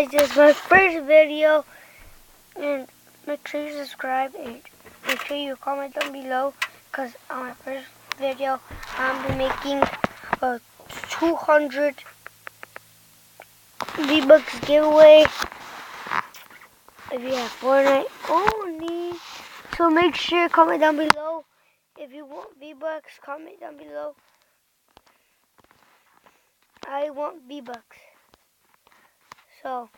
This is my first video, and make sure you subscribe and make sure you comment down below, because on my first video I'll be making a 200 V-Bucks giveaway if you have Fortnite only. So make sure you comment down below if you want V-Bucks. Comment down below. I want V-Bucks. So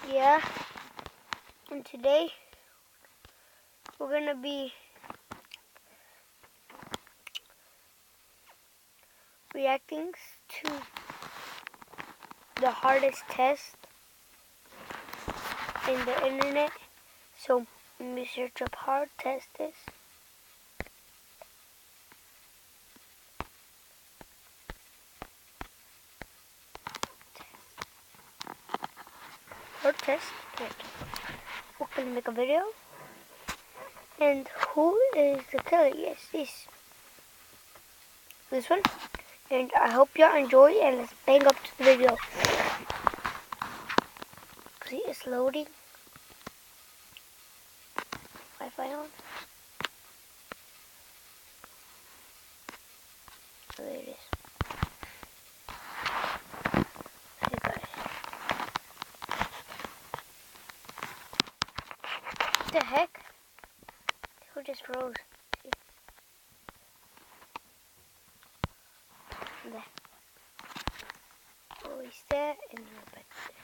yeah, and today we're gonna be reacting to the hardest test in the internet. So let me search up hard test this. Hard test. Right. We're gonna make a video. And who is the killer? Yes, this one. And I hope y'all enjoy, and let's bang up to the video. See, it's loading. Wi-Fi on. Oh, there it is. Hey guys. What the heck? Who just froze? See? There. Oh, he's there, and you're back there.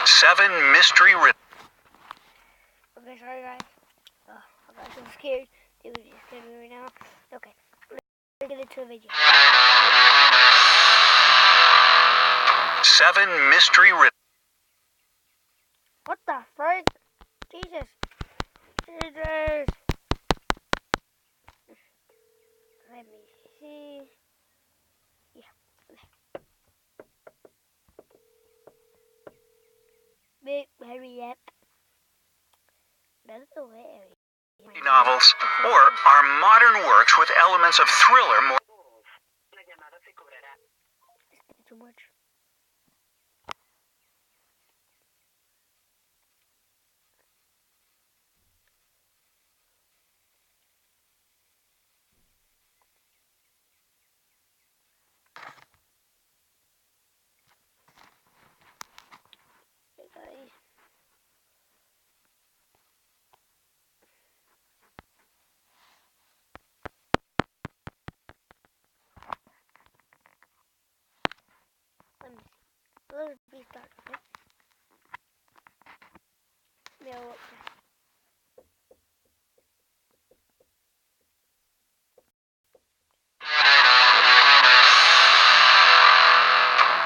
Seven mystery riddles. Okay, sorry guys. Oh, I got so scared. They were just scared me right now. Okay, let's get into the video. Seven mystery riddles. What the frick? Jesus. Jesus. Let me see. Yeah. Big, hurry up. That's the way. Novels or are modern works with elements of thriller more. It's too much. Hey guys. Let me see. Let's restart, okay? Yeah, okay.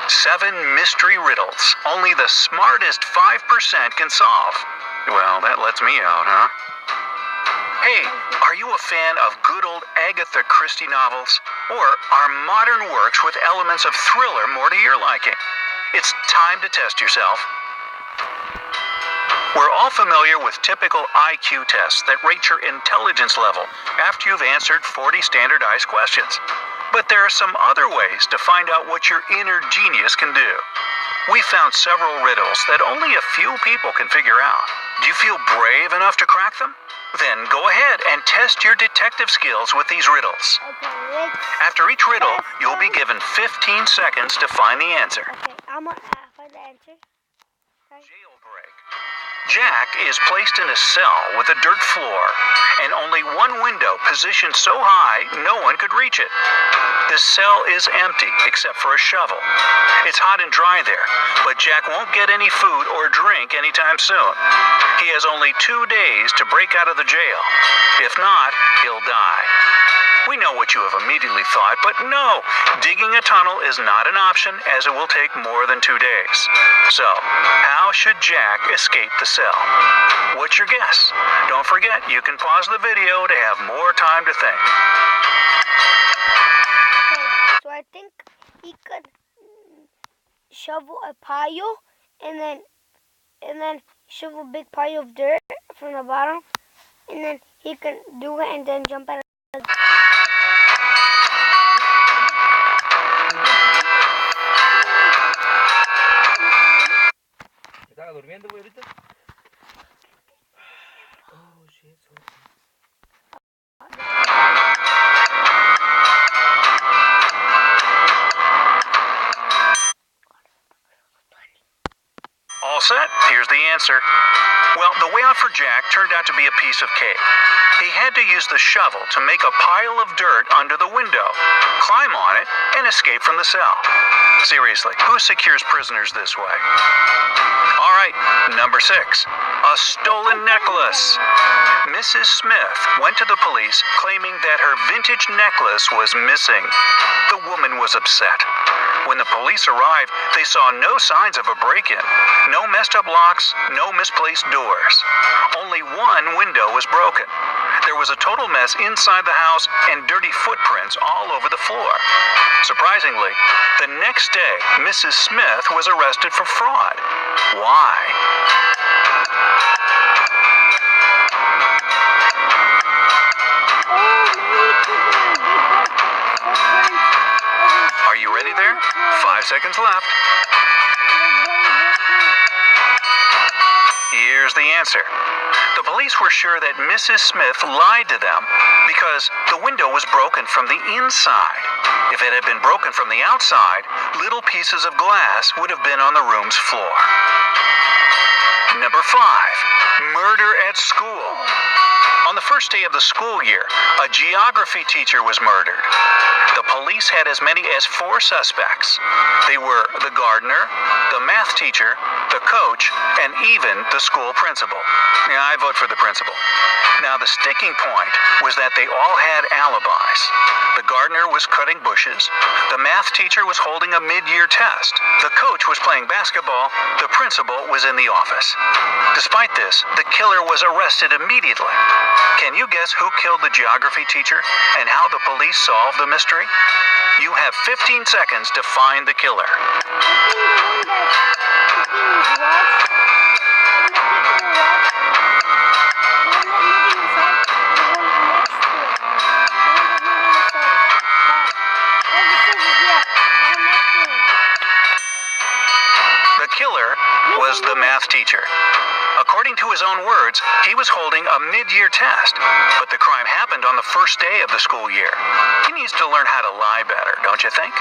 Seven mystery riddles only the smartest 5% can solve. Well, that lets me out, huh? Hey, are you a fan of good old Agatha Christie novels? Or are modern works with elements of thriller more to your liking? It's time to test yourself. We're all familiar with typical IQ tests that rate your intelligence level after you've answered 40 standardized questions. But there are some other ways to find out what your inner genius can do. We found several riddles that only a few people can figure out. Do you feel brave enough to crack them? Then go ahead and test your detective skills with these riddles. Okay, After each riddle, you'll be given 15 seconds to find the answer. Okay, I'm gonna find the answer. Okay. Jailbreak. Jack is placed in a cell with a dirt floor and only one window positioned so high no one could reach it. The cell is empty except for a shovel. It's hot and dry there, but Jack won't get any food or drink anytime soon. He has only 2 days to break out of the jail. If not, he'll die. We know what you have immediately thought, but no, digging a tunnel is not an option as it will take more than 2 days. So, how should Jack escape the cell? What's your guess? Don't forget, you can pause the video to have more time to think. Okay, so I think he could shovel a pile and then shovel a big pile of dirt from the bottom, and then he can do it and then jump out of the... ¿Estaba durmiendo, güey, ahorita? Oh, shit. All set? Here's the answer. Well, the way out for Jack turned out to be a piece of cake. He had to use the shovel to make a pile of dirt under the window, climb on it, and escape from the cell. Seriously, who secures prisoners this way? All right, number 6, a stolen necklace. Mrs. Smith went to the police claiming that her vintage necklace was missing. The woman was upset. When the police arrived, they saw no signs of a break-in, no messed up locks, no misplaced doors. Only one window was broken. There was a total mess inside the house and dirty footprints all over the floor. Surprisingly, the next day, Mrs. Smith was arrested for fraud. Why? Are you ready there? 5 seconds left. Here's the answer. The police were sure that Mrs. Smith lied to them because the window was broken from the inside. If it had been broken from the outside, little pieces of glass would have been on the room's floor. Number 5, murder at school. On the first day of the school year, a geography teacher was murdered. The police had as many as 4 suspects. They were the gardener, the math teacher, the coach, and even the school principal. Yeah, I vote for the principal. Now, the sticking point was that they all had alibis. The gardener was cutting bushes. The math teacher was holding a mid-year test. The coach was playing basketball. The principal was in the office. Despite this, the killer was arrested immediately. Can you guess who killed the geography teacher and how the police solved the mystery? You have 15 seconds to find the killer. The killer was the math teacher. According to his own words, he was holding a mid-year test, but the crime happened on the first day of the school year. He needs to learn how to lie better, don't you think?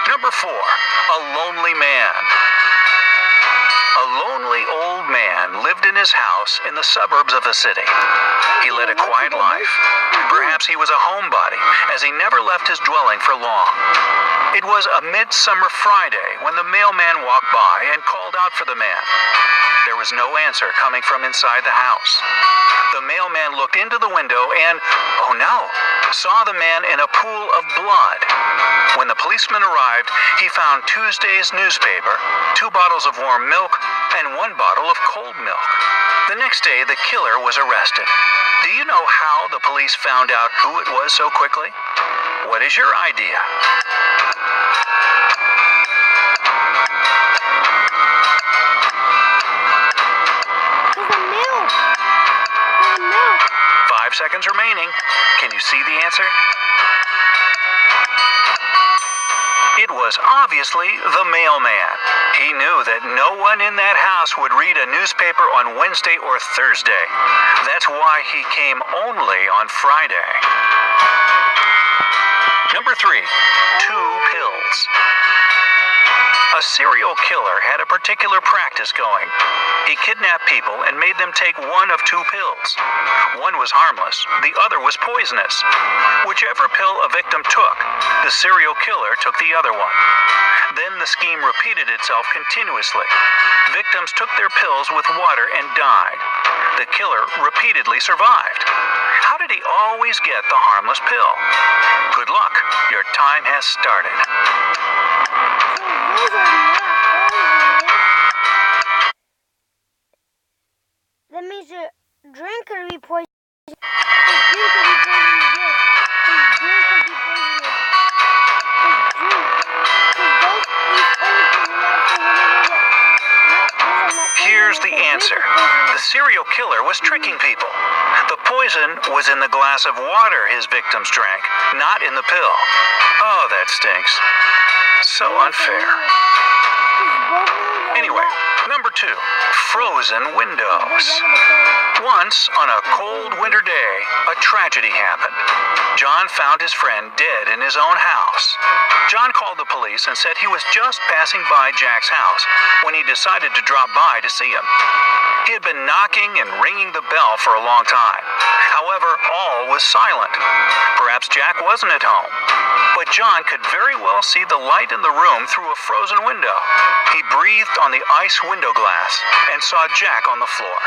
Number 4, a lonely man. A lonely old man lived in his house in the suburbs of a city. He led a quiet life. Perhaps he was a homebody, as he never left his dwelling for long. It was a midsummer Friday when the mailman walked by and called out for the man. There was no answer coming from inside the house. The mailman looked into the window and, oh no, saw the man in a pool of blood. When the policeman arrived, he found Tuesday's newspaper, 2 bottles of warm milk, and 1 bottle of cold milk. The next day, the killer was arrested. Do you know how the police found out who it was so quickly? What is your idea? Milk. 5 seconds remaining. Can you see the answer? It was obviously the mailman. He knew that no one in that house would read a newspaper on Wednesday or Thursday. That's why he came only on Friday. Number 3, 2 pills. A serial killer had a particular practice going. He kidnapped people and made them take 1 of 2 pills. One was harmless, the other was poisonous. Whichever pill a victim took, the serial killer took the other one. Then the scheme repeated itself continuously. Victims took their pills with water and died. the killer repeatedly survived? How did he always get the harmless pill? Good luck. Your time has started. So those are not poisonous. That means the drink could be poisonous. The drink could be poisonous, yes. The drink could be poisonous. The drink. Because those always alive, so whenever those are not Here's poisonous, the drink answer. is poisonous. The serial killer was tricking people. The poison was in the glass of water his victims drank, not in the pill. Oh, that stinks. So unfair. Anyway, number 2, frozen windows. Once, on a cold winter day, a tragedy happened. John found his friend dead in his own house. John called the police and said he was just passing by Jack's house when he decided to drop by to see him. He had been knocking and ringing the bell for a long time. However, all was silent. Perhaps Jack wasn't at home. But John could very well see the light in the room through a frozen window. He breathed on the ice window glass and saw Jack on the floor.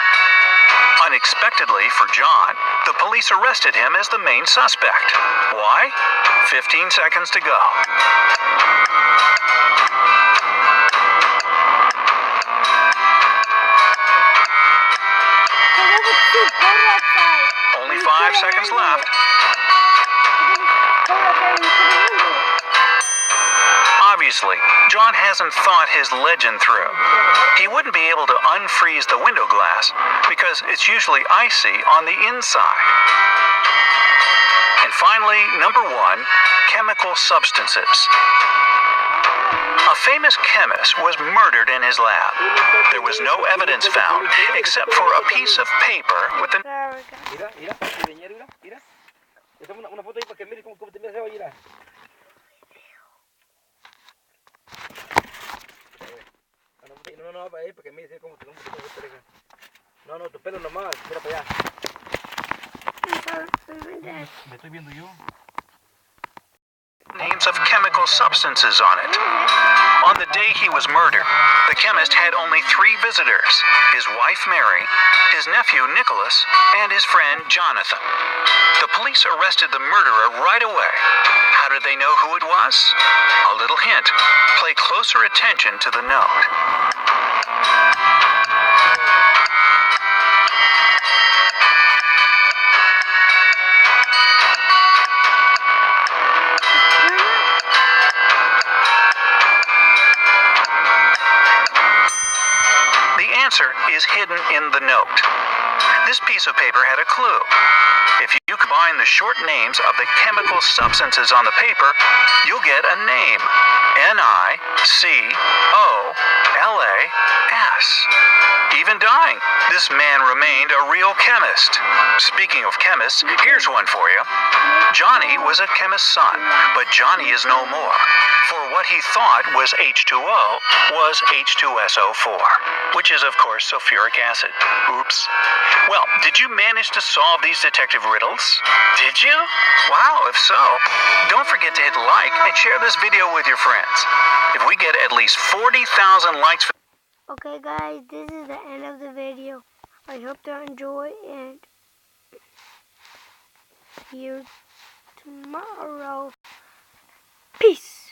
Unexpectedly for John, the police arrested him as the main suspect. Why? 15 seconds to go. Only 5 seconds left. Obviously, John hasn't thought his legend through. He wouldn't be able to unfreeze the window glass because it's usually icy on the inside. And finally, number 1, chemical substances. A famous chemist was murdered in his lab. There was no evidence found except for a piece of paper with the Mira, mira, mira, mira. Le tomo una foto ahí para que mire cómo te ves, mira. No, para que mire cómo te ves. No, tu pelo nomás, mira para allá. Me estoy viendo yo. names of chemical substances on it. On the day he was murdered, the chemist had only 3 visitors: his wife Mary, his nephew Nicholas, and his friend Jonathan. The police arrested the murderer right away. How did they know who it was? A little hint. Pay closer attention to the note. The answer is hidden in the note. This piece of paper had a clue. If you combine the short names of the chemical substances on the paper, you'll get a name. Nicolas. Even dying, this man remained a real chemist. Speaking of chemists, here's one for you. Johnny was a chemist's son, but Johnny is no more. For what he thought was H2O was H2SO4, which is, of course, sulfuric acid. Oops. Well, did you manage to solve these detective riddles? Did you? Wow, if so, don't forget to hit like and share this video with your friends. If we get at least 40,000 likes... Okay, guys, this is the end of the video. I hope you enjoy and see you tomorrow. Peace.